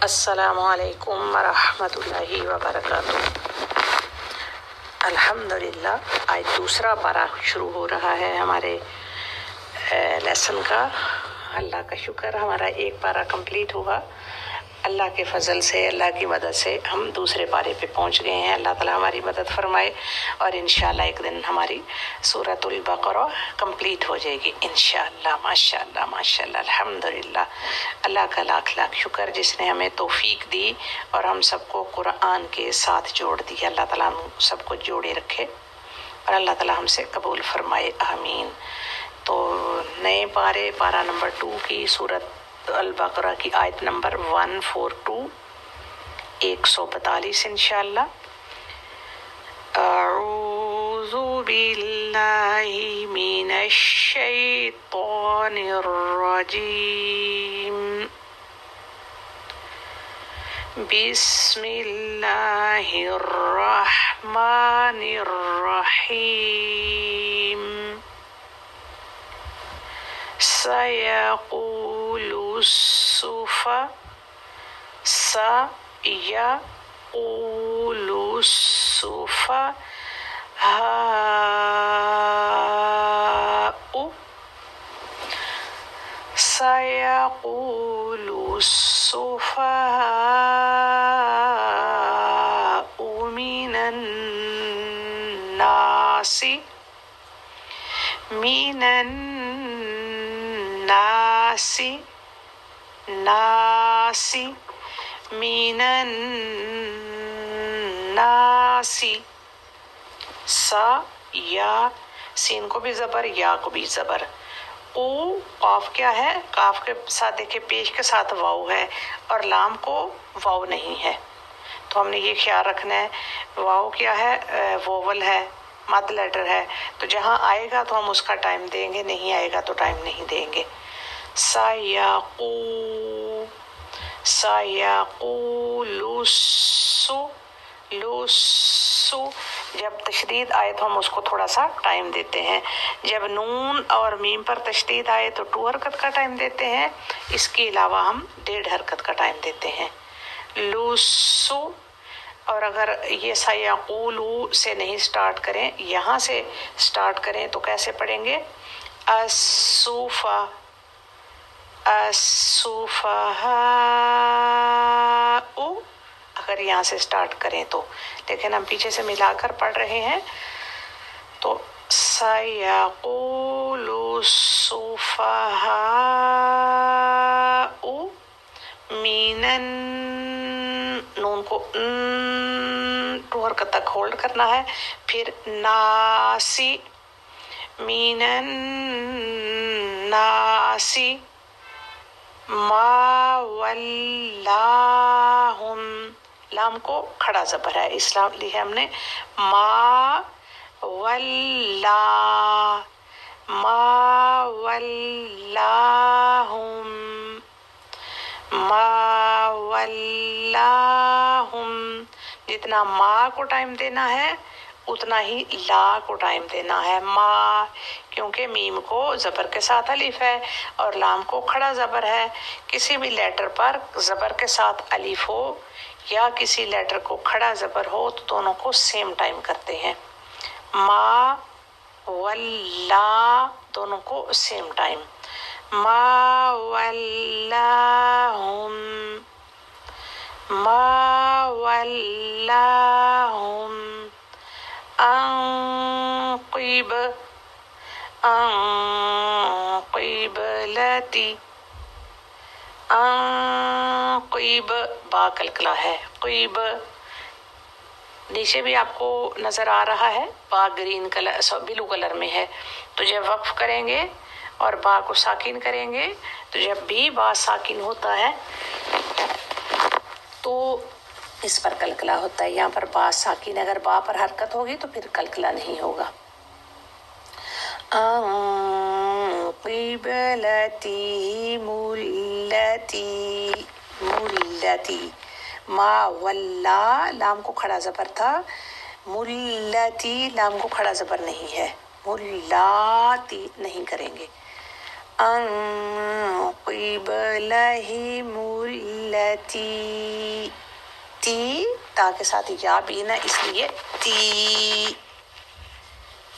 السلام علیکم ورحمۃ اللہ وبرکاتہ۔ الحمدللہ آج دوسرا پارہ شروع ہو رہا ہے ہمارے لیسن کا۔ اللہ کا شکر، ہمارا ایک پارہ کمپلیٹ ہوا۔ اللہ کے فضل سے، اللہ کی مدد سے ہم دوسرے پارے پہ پہنچ گئے ہیں۔ اللہ تعالیٰ ہماری مدد فرمائے اور انشاءاللہ ایک دن ہماری سورۃ البقرہ کمپلیٹ ہو جائے گی انشاءاللہ۔ ماشاءاللہ ماشاءاللہ الحمدللہ، اللہ کا لاکھ لاکھ شکر جس نے ہمیں توفیق دی اور ہم سب کو قرآن کے ساتھ جوڑ دیا۔ اللہ تعالیٰ ہم سب کو جوڑے رکھے اور اللہ تعالیٰ ہم سے قبول فرمائے، آمین۔ تو نئے پارہ نمبر 2 کی سورۃ البقرہ کی آیت نمبر 142 142 انشاءاللہ۔ اعوذ باللہ من الشیطان الرجیم، بسم اللہ الرحمن الرحیم۔ سیقول السفهاء من الناس سا یا سین کو بھی زبر، یا کو بھی زبر۔ او قاف کیا ہے؟ قاف کے ساتھ دیکھیں پیش کے ساتھ واو ہے اور لام کو واو نہیں ہے، تو ہم نے یہ خیال رکھنا ہے۔ واو کیا ہے؟ ووول ہے، مد لیٹر ہے، تو جہاں آئے گا تو ہم اس کا ٹائم دیں گے، نہیں آئے گا تو ٹائم نہیں دیں گے۔ لسو، جب تشدید آئے تو ہم اس کو تھوڑا سا ٹائم دیتے ہیں۔ جب نون اور میم پر تشدید آئے تو 2 حرکت کا ٹائم دیتے ہیں، اس کے علاوہ ہم 1.5 حرکت کا ٹائم دیتے ہیں۔ لسو، اور اگر یہ سیقولو سے نہیں سٹارٹ کریں، یہاں سے سٹارٹ کریں تو کیسے پڑھیں گے؟ السفہاء، اگر یہاں سے سٹارٹ کریں تو، لیکن ہم پیچھے سے ملا کر پڑھ رہے ہیں تو سیقول السفہاء من نون کو 2 حرکت تک ہولڈ کرنا ہے، پھر ناسی، من الناسی ما ولاہم، لام کو کھڑا زبر ہے، اس لیے ہم نے ما ولاہم، جتنا ما کو ٹائم دینا ہے اتنا ہی لا کو ٹائم دینا ہے۔ ما، کیونکہ میم کو زبر کے ساتھ الف ہے اور لام کو کھڑا زبر ہے، کسی بھی لیٹر پر زبر کے ساتھ الف ہو یا کسی لیٹر کو کھڑا زبر ہو تو دونوں کو سیم ٹائم کرتے ہیں۔ ما ولا، دونوں کو سیم ٹائم۔ ما ولاہم عن قبلتی، قیب با کلکلا ہے، قیب نیچے بھی آپ کو نظر آ رہا ہے، با گرین کلر بلو کلر میں ہے، تو جب وقف کریں گے اور با کو ساکن کریں گے تو جب بھی با ساکن ہوتا ہے تو اس پر کلکلا ہوتا ہے، یہاں پر با ساکن، اگر با پر حرکت ہوگی تو پھر کلکلا نہیں ہوگا۔ قبلتی ملتی، ما ولا، لام کو کھڑا زبر تھا، ملتی لام کو کھڑا زبر نہیں ہے، ملاتی نہیں کریں گے۔ عن قبلہم التی، تی تا کے ساتھ یا بھی نا، اس لیے تی،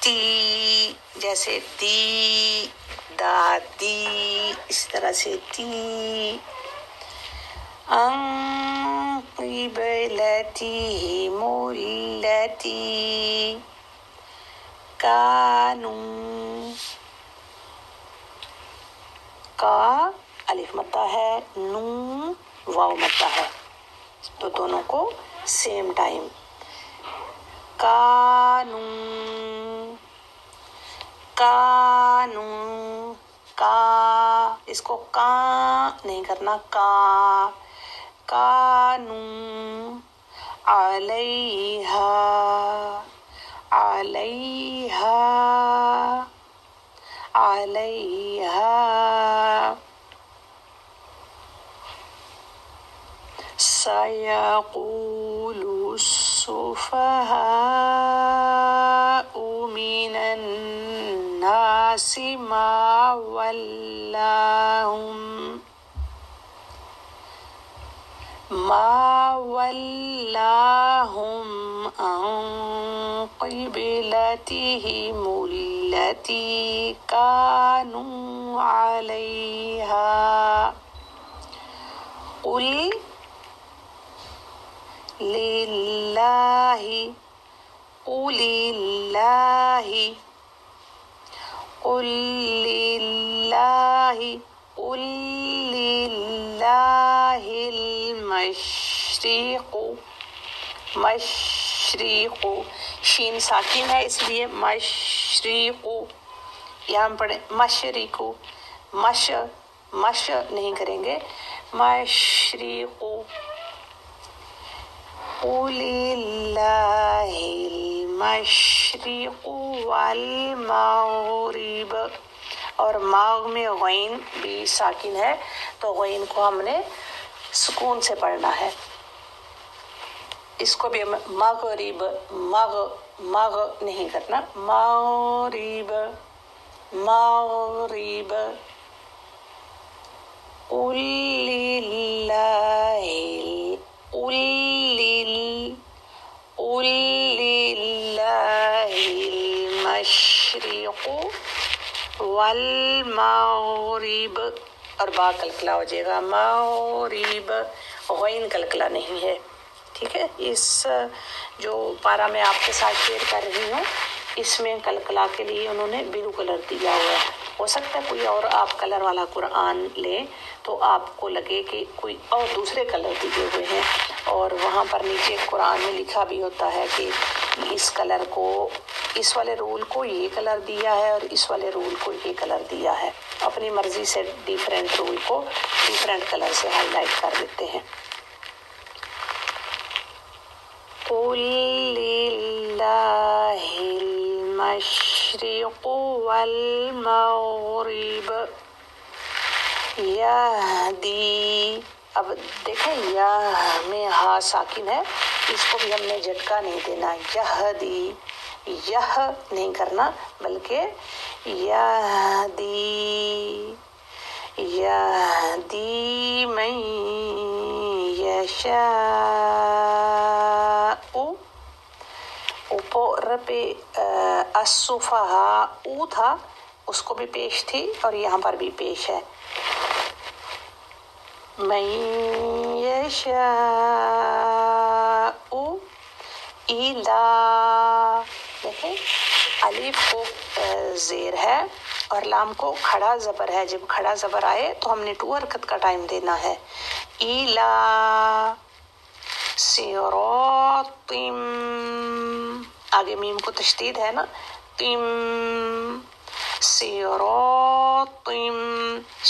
تی جیسے دی دادی، اس طرح سے تی. عن قبلتہم التی کانوا، کا الف مدہ ہے، نون واو مدہ ہے، تو دونوں کو سیم ٹائم. کانو، کانو، کا، اس کو کان نہیں کرنا، کا، کانو علیہا، علیہا، علیہا. سَيَقُولُ السُّفَهَاءُ مِنَ النَّاسِ مَا وَلَّاهُمْ عَنْ قِبْلَتِهِمُ الَّتِي كَانُوا عَلَيْهَا. قُلْ لِلَّهِ، قُلِ اللَّهِ، قُل لِلَّهِ، قُل لِلَّهِ المشرق، مشرق، شین ساکن ہے اس لیے مشرق، یہاں ہم پڑھیں مشرق، مش، مش نہیں کریں گے، مشرق. قُلِ اللَّهِ المشرق والمغرب، اور ماغ میں غین بھی ساکن ہے تو غین کو ہم نے سکون سے پڑھنا ہے. اس کو بھی مغرب، مغ، مغ نہیں کرنا، مغرب، مغرب. قُل لِلَّهِ، قُل لِلَّهِ المشرق والمغرب، اور با کلکلا ہو جائے گا، مغرب، غین کلکلا نہیں ہے. ٹھیک ہے، اس جو پارا میں آپ کے ساتھ شیئر کر رہی ہوں اس میں کلکلا کے لیے انہوں نے بلو کلر دیا ہوا ہے. ہو سکتا ہے کوئی اور آپ کلر والا قرآن لیں تو آپ کو لگے کہ کوئی اور دوسرے کلر دیے ہوئے ہیں، اور وہاں پر نیچے قرآن میں لکھا بھی ہوتا ہے کہ اس کلر کو، اس والے رول کو یہ کلر دیا ہے اور اس والے رول کو یہ کلر دیا ہے. اپنی مرضی سے ڈیفرنٹ رول کو ڈیفرنٹ کلر سے ہائی لائٹ کر دیتے ہیں. قُل لِلَّهِ المشرق والمغرب یہدی، اب دیکھیں یا میں ہا ساکن ہے، اس کو بھی ہم نے جھٹکا نہیں دینا، یہدی، یہ نہیں کرنا بلکہ یہدی، یہدی من یشاء. اوپر پہ الصفحاء تھا، اس کو بھی پیش تھی اور یہاں پر بھی پیش ہے. من یشاء الا، دیکھیں الف کو زیر ہے اور لام کو کھڑا زبر ہے، جب کھڑا زبر آئے تو ہم نے 2 حرکت کا ٹائم دینا ہے. الا صراط، آگے میم کو تشدید ہے نا، تم، صراط،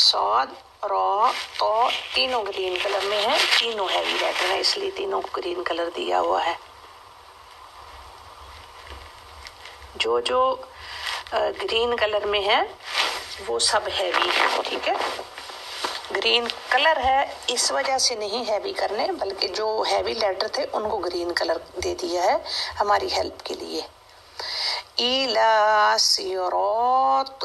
صاد، را، تو تینوں گرین کلر میں ہیں، تینوں ہیوی لیٹر ہیں اس لیے تینوں کو گرین کلر دیا ہوا ہے. جو جو گرین کلر میں ہے وہ سب ہیوی ہے. ٹھیک ہے، گرین کلر ہے اس وجہ سے نہیں ہیوی کرنے، بلکہ جو ہیوی لیٹر تھے ان کو گرین کلر دے دیا ہے ہماری ہیلپ کے لیے. إِلَى صِرَاطٍ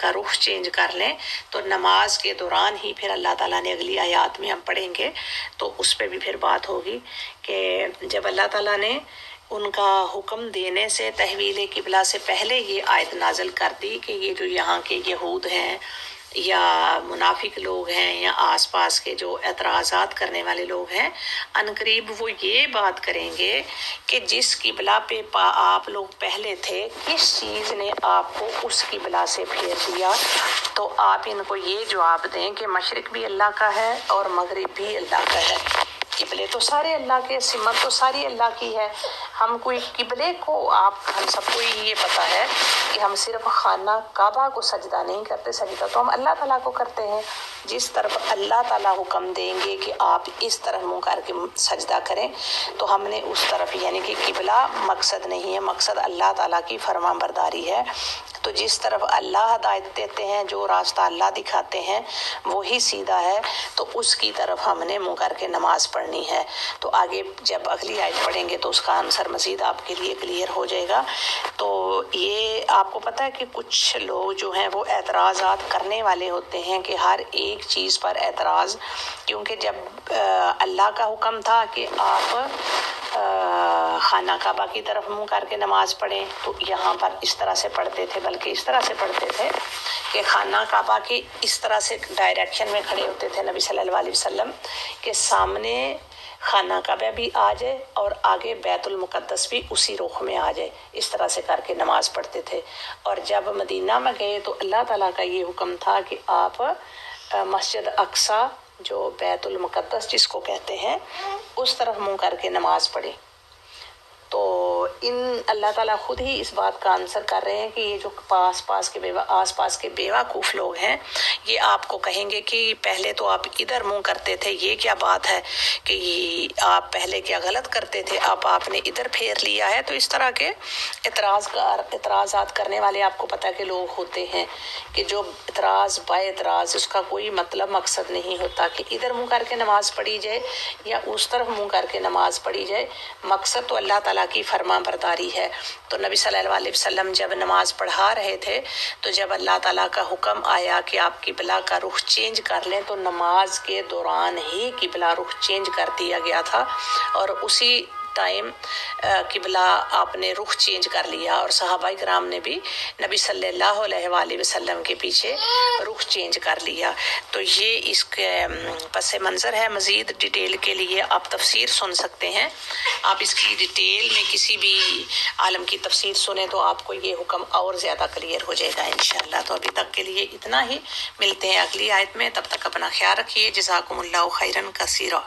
کا رخ چینج کر لیں تو نماز کے دوران ہی پھر اللہ تعالیٰ نے اگلی آیات میں ہم پڑھیں گے تو اس پہ بھی پھر بات ہوگی کہ جب اللہ تعالیٰ نے ان کا حکم دینے سے تحویل قبلہ سے پہلے یہ آیت نازل کر دی کہ یہ جو یہاں کے یہود ہیں یا منافق لوگ ہیں یا آس پاس کے جو اعتراضات کرنے والے لوگ ہیں عنقریب وہ یہ بات کریں گے کہ جس قبلہ پہ آپ لوگ پہلے تھے کس چیز نے آپ کو اس قبلہ سے پھیر دیا، تو آپ ان کو یہ جواب دیں کہ مشرق بھی اللہ کا ہے اور مغرب بھی اللہ کا ہے، قبلے تو سارے اللہ کے، سمت تو ساری اللہ کی ہے، ہم کوئی قبلے کو ہم سب کو یہ پتہ ہے کہ ہم صرف خانہ کعبہ کو سجدہ نہیں کرتے، سجدہ تو ہم اللہ تعالیٰ کو کرتے ہیں، جس طرف اللہ تعالیٰ حکم دیں گے کہ آپ اس طرح منہ کر کے سجدہ کریں تو ہم نے اس طرف، یعنی کہ قبلہ مقصد نہیں ہے، مقصد اللہ تعالیٰ کی فرما برداری ہے، تو جس طرف اللہ ہدایت دیتے ہیں، جو راستہ اللہ دکھاتے ہیں وہی سیدھا ہے، تو اس کی طرف ہم نے منہ کر کے نماز پڑھنی ہے۔ تو آگے جب اگلی آیت پڑھیں گے تو اس کا آنسر مزید آپ کے لیے کلیئر ہو جائے گا۔ تو یہ آپ کو پتہ ہے کہ کچھ لوگ جو ہیں وہ اعتراضات کرنے والے ہوتے ہیں کہ ہر ایک چیز پر اعتراض، کیونکہ جب اللہ کا حکم تھا کہ آپ خانہ کعبہ کی طرف منہ کر کے نماز پڑھیں تو یہاں پر اس طرح سے پڑھتے تھے، بلکہ اس طرح سے پڑھتے تھے کہ خانہ کعبہ کی اس طرح سے ڈائریکشن میں کھڑے ہوتے تھے نبی صلی اللہ علیہ وسلم کہ سامنے خانہ کعبہ بھی آ جائے اور آگے بیت المقدس بھی اسی رخ میں آ جائے، اس طرح سے کر کے نماز پڑھتے تھے۔ اور جب مدینہ میں گئے تو اللہ تعالیٰ کا یہ حکم تھا کہ آپ مسجد اقصی جو بیت المقدس جس کو کہتے ہیں اس طرف منہ کر کے نماز پڑھیں۔ تو اللہ تعالیٰ خود ہی اس بات کا آنسر کر رہے ہیں کہ یہ جو آس پاس کے بیوقوف لوگ ہیں یہ آپ کو کہیں گے کہ پہلے تو آپ ادھر منہ کرتے تھے، یہ کیا بات ہے کہ آپ پہلے کیا غلط کرتے تھے، اب آپ نے ادھر پھیر لیا ہے۔ تو اس طرح کے اعتراضات کرنے والے آپ کو پتہ کہ لوگ ہوتے ہیں کہ جو اعتراض بائے اعتراض اس کا کوئی مطلب مقصد نہیں ہوتا کہ ادھر منہ کر کے نماز پڑھی جائے یا اس طرف منہ کر کے نماز پڑھی جائے، مقصد تو اللہ تعالیٰ کی فرما برداری ہے۔ تو نبی صلی اللہ علیہ وسلم جب نماز پڑھا رہے تھے تو جب اللہ تعالیٰ کا حکم آیا کہ آپ قبلہ کا رخ چینج کر لیں تو نماز کے دوران ہی قبلہ رخ چینج کر دیا گیا تھا اور اسی ٹائم قبلہ آپ نے رخ چینج کر لیا اور صحابہ کرام نے بھی نبی صلی اللہ علیہ وآلہ وسلم کے پیچھے رخ چینج کر لیا۔ تو یہ اس کے پس منظر ہے۔ مزید ڈیٹیل کے لیے آپ تفسیر سن سکتے ہیں، آپ اس کی ڈیٹیل میں کسی بھی عالم کی تفسیر سنیں تو آپ کو یہ حکم اور زیادہ کلیئر ہو جائے گا انشاءاللہ۔ تو ابھی تک کے لیے اتنا ہی، ملتے ہیں اگلی آیت میں، تب تک اپنا خیال رکھیے۔ جزاکم اللہ خیرا کثیرا۔